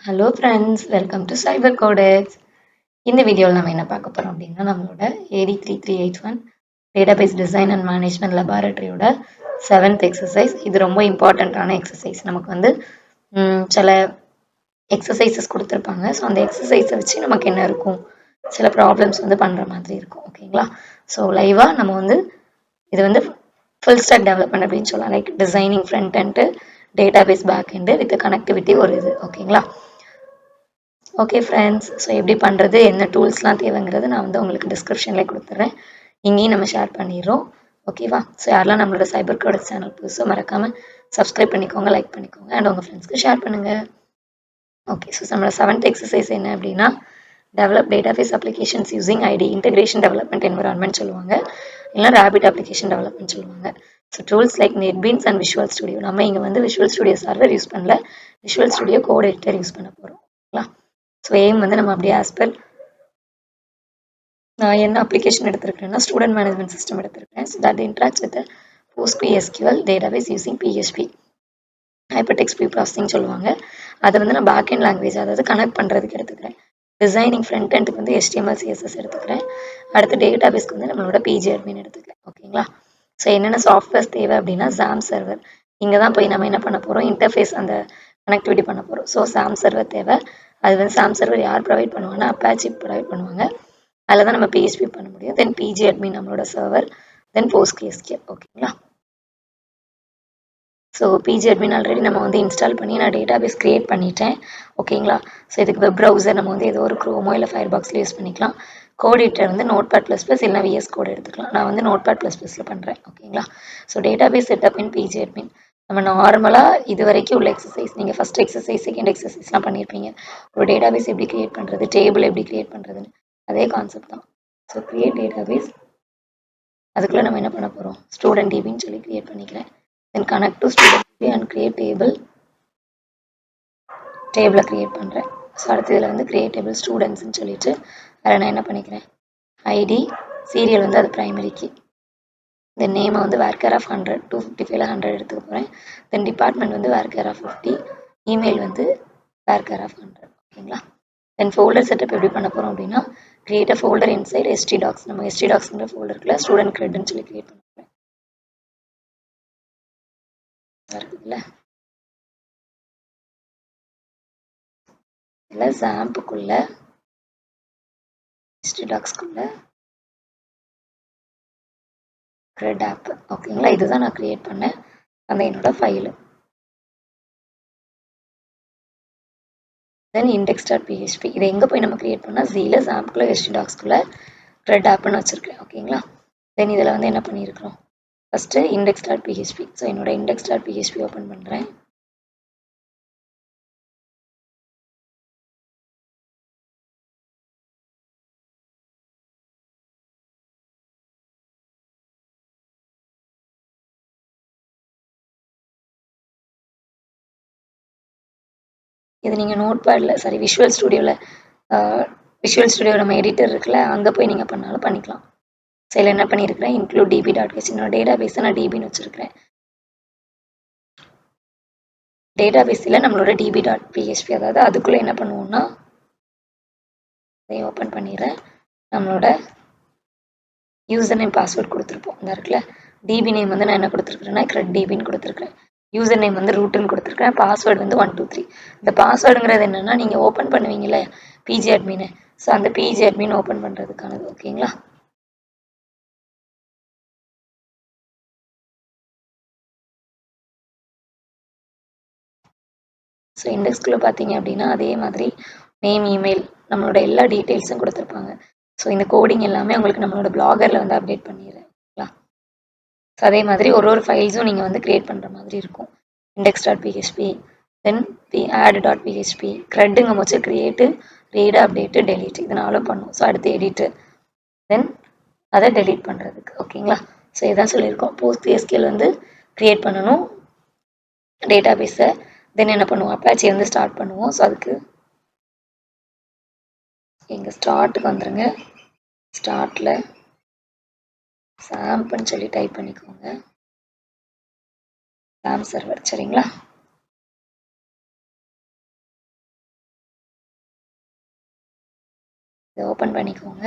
Hello friends, welcome to cyber codex. இந்த வீடியோவில் நம்ம என்ன பார்க்க போகிறோம் அப்படின்னா, நம்மளோட AD3381 database design and management லெபார்டரியோட 7th எக்ஸசைஸ். இது ரொம்ப இம்பார்ட்டண்ட்டான எக்ஸசைஸ். நமக்கு வந்து சில எக்ஸசைசஸ் கொடுத்துருப்பாங்க. ஸோ அந்த எக்ஸசைஸை வச்சு நமக்கு என்ன இருக்கும், சில ப்ராப்ளம்ஸ் வந்து பண்ணுற மாதிரி இருக்கும். ஓகேங்களா? ஸோ லைவாக நம்ம வந்து இது வந்து ஃபுல் ஸ்டாக் டெவலப்மெண்ட் அப்படின்னு சொல்லலாம். Like designing front and database back end with connectivity ஒரு இது. ஓகேங்களா? ஓகே ஃப்ரெண்ட்ஸ், ஸோ எப்படி பண்ணுறது, என்ன டூல்ஸ்லாம் தேவைங்கிறது நான் வந்து உங்களுக்கு டிஸ்கிரிப்ஷனில் கொடுத்துட்றேன். இங்கேயும் நம்ம ஷேர் பண்ணிடுறோம். ஓகேவா? ஸோ யாரெல்லாம் நம்மளோட சைபர் கோடெக்ஸ் சேனல் புதுசோ மறக்காமல் சப்ஸ்கிரைப் பண்ணிக்கோங்க, லைக் பண்ணிக்கோங்க அண்ட் உங்கள் ஃப்ரெண்ட்ஸ்க்கு ஷேர் பண்ணுங்கள். ஓகே, ஸோ நம்மளோட 7th எக்ஸசைஸ் என்ன அப்படின்னா, develop database applications using IDE integration development environment சொல்லுவாங்க, இல்லைனா ரேபிட் அப்ளிகேஷன் டெவலப்மெண்ட் சொல்லுவாங்க. So tools like NetBeans and Visual Studio. நம்ம இங்கே வந்து விஷுவல் ஸ்டுடியோ சர்வர் யூஸ் பண்ணல, Visual Studio code editor use பண்ண போகிறோம். ஓகேங்களா? ஸோ எய்ம் வந்து நம்ம அப்படியே ஆஸ்பர் நான் என்ன அப்ளிகேஷன் எடுத்திருக்கேன்னா ஸ்டூடெண்ட் மேனேஜ்மெண்ட் சிஸ்டம் எடுத்திருக்கேன். So that interacts with PostgreSQL database using PHP hyper text preprocessing சொல்லுவாங்க. அதை வந்து நான் பேக் அண்ட் லாங்குவேஜ், அதாவது கனெக்ட் பண்ணுறதுக்கு எடுத்துக்கிறேன். டிசைனிங் ஃப்ரண்ட் எண்டுக்கு வந்து HTML CSS எடுத்துக்கிறேன். அடுத்து டேட்டாபேஸ்க்கு வந்து நம்மளோட PG admin எடுத்துக்கிறேன். ஓகேங்களா? ஸோ என்னென்ன சாஃப்ட்வேர்ஸ் தேவை அப்படின்னா, SAM சர்வர். இங்கே தான் போய் நம்ம என்ன பண்ண போகிறோம், இன்டர்ஃபேஸ் அந்த கனெக்டிவிட்டி பண்ண போகிறோம். ஸோ SAM சர்வர் தேவை. அது வந்து SAM சர்வர் யார் ப்ரொவைட் பண்ணுவாங்கன்னா, Apache ப்ரொவைட் பண்ணுவாங்க. அதில் தான் நம்ம PHP பண்ண முடியும். தென் PG admin நம்மளோட சர்வர், தென் PostgreSQL. ஓகேங்களா? ஸோ PG admin ஆல்ரெடி நம்ம வந்து இன்ஸ்டால் பண்ணி நான் டேட்டாபேஸ் க்ரியேட் பண்ணிட்டேன். ஓகேங்களா? ஸோ இதுக்கு வெப் ப்ரௌசர் நம்ம வந்து ஏதோ ஒரு க்ரோமோ இல்லை ஃபயர்பாக்ஸில் யூஸ் பண்ணிக்கலாம். கோட் எடிட்டர் வந்து Notepad++ இல்லைனா VS கோட் எடுத்துக்கலாம். நான் வந்து Notepad++ல பண்ணுறேன். ஓகேங்களா? ஸோ டேட்டாபேஸ் செட்டப் இன் PG admin. நம்ம நார்மலாக இது வரைக்கும் உள்ள எக்ஸசைஸ், நீங்கள் ஃபஸ்ட் எக்ஸசைஸ் செகண்ட் எக்ஸசைஸ்லாம் பண்ணியிருப்பீங்க. ஒரு டேட்டாபேஸ் எப்படி க்ரியேட் பண்ணுறது, டேபிள் எப்படி க்ரியேட் பண்ணுறதுன்னு, அதே கான்செப்ட் தான். ஸோ க்ரியேட் டேட்டாபேஸ், அதுக்குள்ளே நம்ம என்ன பண்ண போகிறோம், ஸ்டூடெண்ட் டிபின்னு சொல்லி க்ரியேட் பண்ணிக்கிறேன். Then connect to student DB and create டேபிளை க்ரியேட் பண்ணுறேன். ஸோ அடுத்து இதில் வந்து க்ரியேட் டேபிள் ஸ்டூடெண்ட்ஸ்ன்னு சொல்லிட்டு அதில் நான் என்ன பண்ணிக்கிறேன், ஐடி சீரியல் வந்து அது ப்ரைமரி கீ, தென் நேமை வந்து வேர்கேர் ஆஃப் 100 255 100 எடுத்துக்க போகிறேன். தென் டிபார்ட்மெண்ட் வந்து வேர்கேர் ஆஃப் 50, இமெயில் வந்து வேர்கேர் ஆஃப் 100. ஓகேங்களா? தென் ஃபோல்டர் செட்டப் எப்படி பண்ண போகிறோம் அப்படின்னா, create a folder inside HTDocs. நம்ம HTDocsங்கிற ஃபோல்டருக்குள்ள ஸ்டூடெண்ட் கிரெட்னு சொல்லி கிரியேட் பண்ண போகிறேன். இருக்குதுல்ல, இல்லை ஜாம்புக்குள்ள HTDocsக்குள்ள கிரெட் ஆப். ஓகேங்களா? இதுதான் நான் கிரியேட் பண்ணேன் அந்த என்னோட ஃபைலு. தென் index.php. இதை எங்கே போய் நம்ம கிரியேட் பண்ணால் ஜீல ஜாம்புக்குள்ள HTDocsக்குள்ள கிரெட் ஆப்னு வச்சுருக்கேன். ஓகேங்களா? தென் இதில் வந்து என்ன பண்ணியிருக்கிறோம், ஃபஸ்ட்டு index.php. ஸோ என்னோட index.php ஓப்பன் பண்ணுறேன். இது நீங்கள் நோட்பேடில், சாரி விஷுவல் ஸ்டுடியோ நம்ம எடிட்டர் இருக்குல்ல, அங்கே போய் நீங்கள் பண்ணாலும் பண்ணிக்கலாம். சரி, என்ன பண்ணியிருக்கிறேன், இன்க்ளூட் db.h. என்னோட டேட்டாபேஸை நான் டிபின்னு வச்சுருக்கிறேன். டேட்டாபேஸில் நம்மளோட db.php, அதாவது அதுக்குள்ளே என்ன பண்ணுவோம்னா, இதை ஓப்பன் பண்ணிடுறேன். நம்மளோட யூசர் நேம் பாஸ்வேர்ட் கொடுத்துருப்போம். இந்த இருக்குல்ல, டிபி நேம் வந்து நான் என்ன கொடுத்துருக்குறேன்னா கிரெட் டிபின்னு கொடுத்துருக்கேன். யூசர் நேம் வந்து ரூட்டுன்னு கொடுத்துருக்கேன். பாஸ்வேர்டு வந்து 1 2 3. இந்த பாஸ்வேர்டுங்கிறது என்னென்னா, நீங்கள் ஓப்பன் பண்ணுவீங்களே பிஜி அட்மின்னு, ஸோ அந்த பிஜி அட்மின் ஓப்பன் பண்ணுறதுக்கானது. ஓகேங்களா? ஸோ இண்டெக்ஸ்குள்ளே பார்த்தீங்க அப்படின்னா அதே மாதிரி நேம், இமெயில், நம்மளோட எல்லா டீட்டெயில்ஸும் கொடுத்துருப்பாங்க. ஸோ இந்த கோடிங் எல்லாமே உங்களுக்கு நம்மளோட பிளாகரில் வந்து அப்டேட் பண்ணிடுறேன். ஸோ அதே மாதிரி ஒரு ஃபைல்ஸும் நீங்கள் வந்து க்ரியேட் பண்ணுற மாதிரி இருக்கும். index.php, தென் add.php, க்ரெட்டுங்க போச்சு க்ரியேட்டு, ரீடு, அப்டேட்டு, டெலீட், இது நாலும் பண்ணும். ஸோ அடுத்து எடிட்டு, தென் அதை டெலீட் பண்ணுறதுக்கு. ஓகேங்களா? ஸோ இதான் சொல்லியிருக்கோம். PostgreSQL வந்து க்ரியேட் பண்ணணும் டேட்டாபேஸை. தென் என்ன பண்ணுவோம், அப்பாச்சி வந்து ஸ்டார்ட் பண்ணுவோம். ஸோ அதுக்கு எங்கள் ஸ்டார்ட்டுக்கு வந்துடுங்க. ஸ்டார்ட்டில் சாம்ப்னு சொல்லி டைப் பண்ணிக்கோங்க, சாம் சர்வர். சரிங்களா? இதை ஓப்பன் பண்ணிக்கோங்க.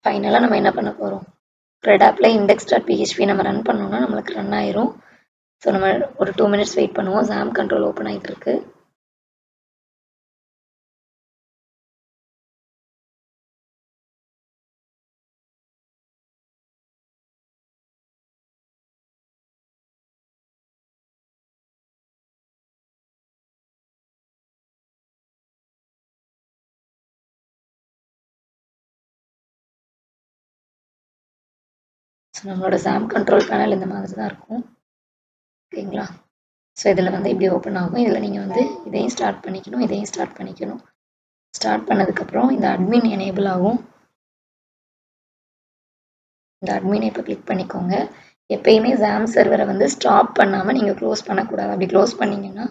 ஃபைனலாக நம்ம என்ன பண்ண போகிறோம், த்ரெட் ஆப்பில் index.php நம்ம ரன் பண்ணோம்னா நம்மளுக்கு ரன் ஆயிரும். ஸோ நம்ம ஒரு 2 minutes வெயிட் பண்ணுவோம். XAMPP கண்ட்ரோல் ஓப்பன் ஆகிட்டு இருக்கு. ஸோ நம்மளோட XAMPP கண்ட்ரோல் பேனல் இந்த மாதிரி தான் இருக்கும். ஓகேங்களா? ஸோ இதில் வந்து இப்படி ஓப்பன் ஆகும். இதில் நீங்கள் வந்து இதையும் ஸ்டார்ட் பண்ணிக்கணும், இதையும் ஸ்டார்ட் பண்ணிக்கணும். ஸ்டார்ட் பண்ணதுக்கப்புறம் இந்த அட்மின் எனேபிள் ஆகும். இந்த அட்மினை இப்போ கிளிக் பண்ணிக்கோங்க. எப்பயுமே XAMPP சர்வரை வந்து ஸ்டாப் பண்ணாமல் நீங்கள் க்ளோஸ் பண்ணக்கூடாது. அப்படி க்ளோஸ் பண்ணிங்கன்னா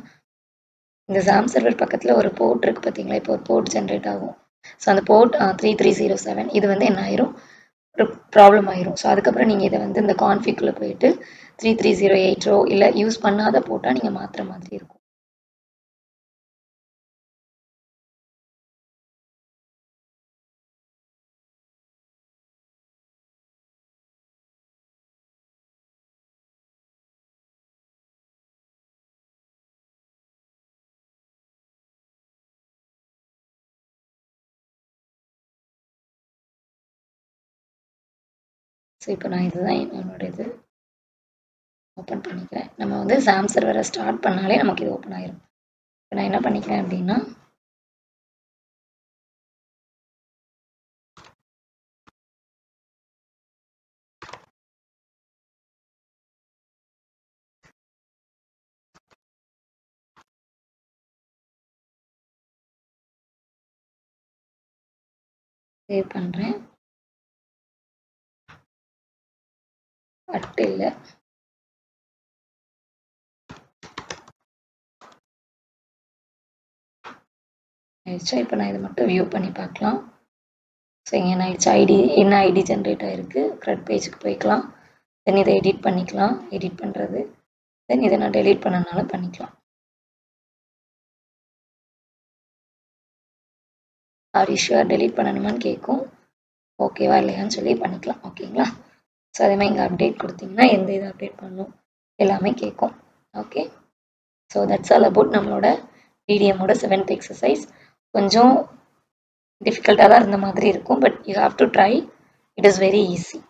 இந்த XAMPP சர்வர் பக்கத்தில் ஒரு போர்ட் இருக்குது பார்த்தீங்களா, இப்போ ஒரு போர்ட் ஜென்ரேட் ஆகும். ஸோ அந்த போர்ட் 3307 இது வந்து என்ன ஆயிரும், ஒரு ப்ராப்ளம் ஆயிரும். ஸோ அதுக்கப்புறம் நீங்கள் இதை வந்து இந்த கான்ஃபிகுள்ளே போயிட்டு 3308 இல்லை யூஸ் பண்ணாத போட்டால் நீங்கள் மாற்றுற மாதிரி இருக்கும். ஸோ இப்போ நான் இதுதான் என்னோட இது ஓப்பன் பண்ணிக்கிறேன். நம்ம வந்து XAMPP சர்வரை ஸ்டார்ட் பண்ணாலே நமக்கு இது ஓப்பன் ஆயிரும். இப்போ நான் என்ன பண்ணிக்கிறேன் அப்படின்னா சேவ் பண்ணுறேன். அட்டு இல்லை, ஆயிடுச்சா? இப்போ நான் இதை மட்டும் வியூ பண்ணி பார்க்கலாம். ஸோ இங்கே என்ன ஆயிடுச்சு, என்ன ஐடி ஜென்ரேட் ஆகிருக்கு. க்ரெட் பேஜுக்கு போய்க்கலாம். தென் இதை எடிட் பண்ணிக்கலாம். எடிட் பண்ணுறது தென் இதை நான் டெலீட் பண்ணனாலும் பண்ணிக்கலாம். ஆர் ஷுவர் டெலீட் பண்ணணுமான்னு கேட்கும். ஓகேவா இல்லையான்னு சொல்லி பண்ணிக்கலாம். ஓகேங்களா? ஸோ அதே மாதிரி இங்கே அப்டேட் கொடுத்தீங்கன்னா எந்த இது அப்டேட் பண்ணணும் எல்லாமே கேட்கும். Okay, so that's all about நம்மளோட டிடிஎம்மோட 7th எக்ஸசைஸ். கொஞ்சம் டிஃபிகல்ட்டாக தான் இருந்த மாதிரி இருக்கும், but you have to try. It is very easy.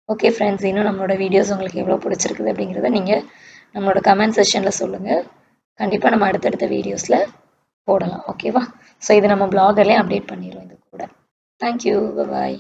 Okay friends, இன்னும் நம்மளோட வீடியோஸ் உங்களுக்கு எவ்வளோ பிடிச்சிருக்குது அப்படிங்கிறத நீங்கள் நம்மளோட கமெண்ட் செக்ஷனில் சொல்லுங்கள். கண்டிப்பாக நம்ம அடுத்தடுத்த வீடியோஸில் போடலாம். ஓகேவா? ஸோ இது நம்ம பிளாகர்லேயே அப்டேட் பண்ணிடுவோம் இது கூட. தேங்க்யூ, பாய்.